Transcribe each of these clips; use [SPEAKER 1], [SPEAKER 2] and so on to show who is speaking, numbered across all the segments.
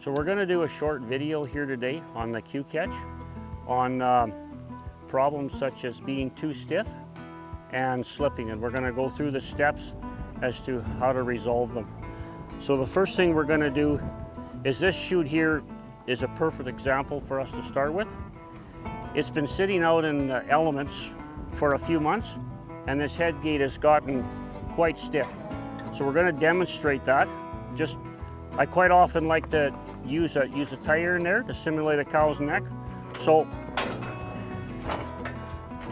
[SPEAKER 1] So we're going to do a short video here today on the Q-catch on problems such as being too stiff and slipping, and we're going to go through the steps as to how to resolve them. So the first thing we're going to do is this chute here is a perfect example for us to start with. It's been sitting out in the elements for a few months, and this head gate has gotten quite stiff. So we're going to demonstrate that. I quite often like to use a tire in there to simulate a cow's neck. So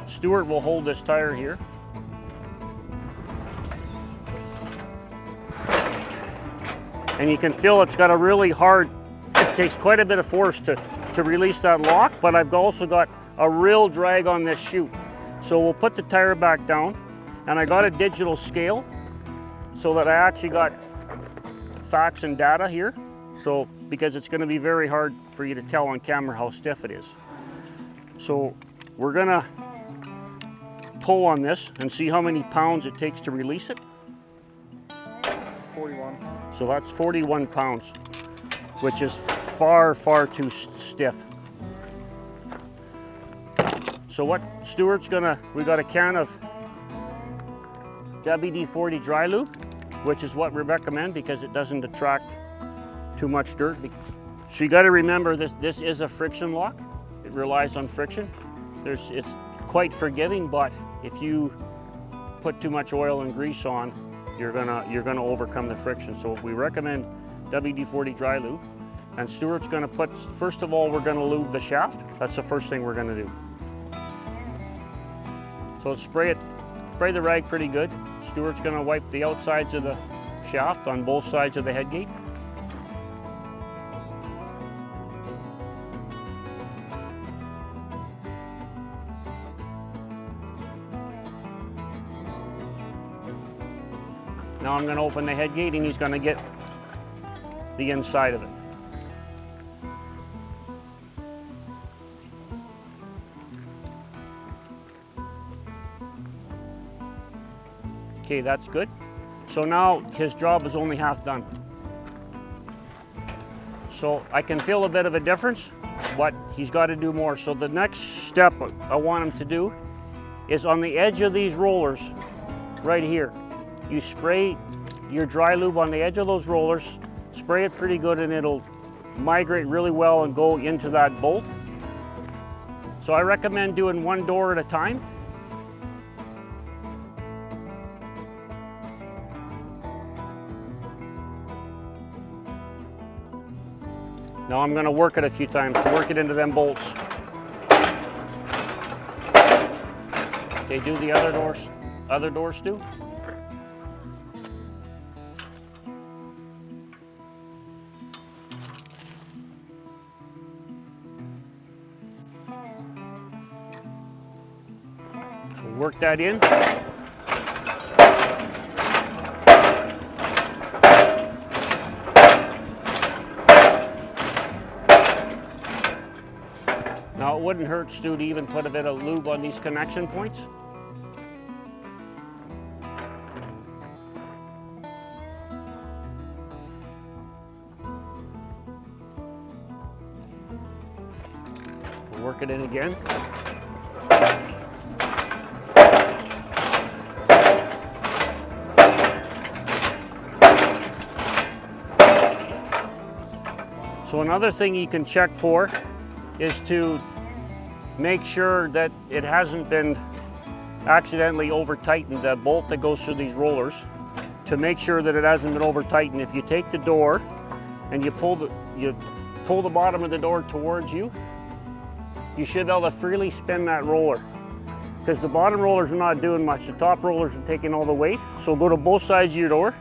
[SPEAKER 1] Stuart will hold this tire here. And you can feel it's got a really hard, it takes quite a bit of force to release that lock, but I've also got a real drag on this chute. So we'll put the tire back down, and I got a digital scale so that I actually got facts and data here. So, because it's going to be very hard for you to tell on camera how stiff it is. So we're going to pull on this and see how many pounds it takes to release it.
[SPEAKER 2] 41.
[SPEAKER 1] So that's 41 pounds, which is far, far too stiff. So what Stuart's we got a can of WD-40 dry lube, which is what we recommend because it doesn't attract too much dirt. So you got to remember this is a friction lock. It relies on friction. It's quite forgiving, but if you put too much oil and grease on, you're gonna overcome the friction. So we recommend WD-40 dry lube. And Stuart's gonna first of all, we're gonna lube the shaft. That's the first thing we're gonna do. So spray the rag pretty good. Stuart's gonna wipe the outsides of the shaft on both sides of the head gate. Now I'm going to open the head gate and he's going to get the inside of it. Okay, that's good. So now his job is only half done. So I can feel a bit of a difference, but he's got to do more. So the next step I want him to do is on the edge of these rollers right here. You spray your dry lube on the edge of those rollers, spray it pretty good, and it'll migrate really well and go into that bolt. So I recommend doing one door at a time. Now I'm going to work it a few times to work it into them bolts. Okay, do the other doors too. Work that in. Now it wouldn't hurt, Stu, to even put a bit of lube on these connection points. We'll work it in again. So another thing you can check for is to make sure that it hasn't been accidentally over tightened, the bolt that goes through these rollers, to make sure that it hasn't been over tightened. If you take the door and you pull the bottom of the door towards you, you should be able to freely spin that roller, because the bottom rollers are not doing much. The top rollers are taking all the weight. So go to both sides of your door,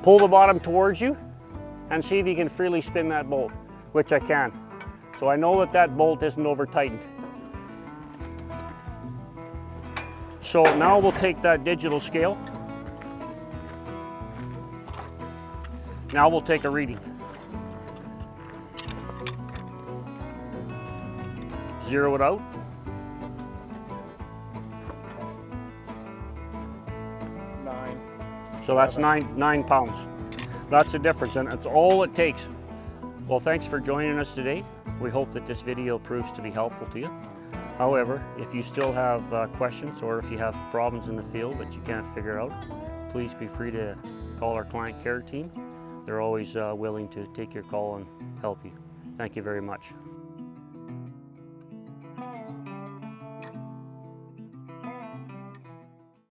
[SPEAKER 1] pull the bottom towards you, and see if you can freely spin that bolt, which I can. So I know that bolt isn't over tightened. So now we'll take that digital scale. Now we'll take a reading. Zero it out.
[SPEAKER 2] 9.
[SPEAKER 1] So that's 9 pounds. That's the difference, and it's all it takes. Well, thanks for joining us today. We hope that this video proves to be helpful to you. However, if you still have questions or if you have problems in the field that you can't figure out, please be free to call our client care team. They're always willing to take your call and help you. Thank you very much.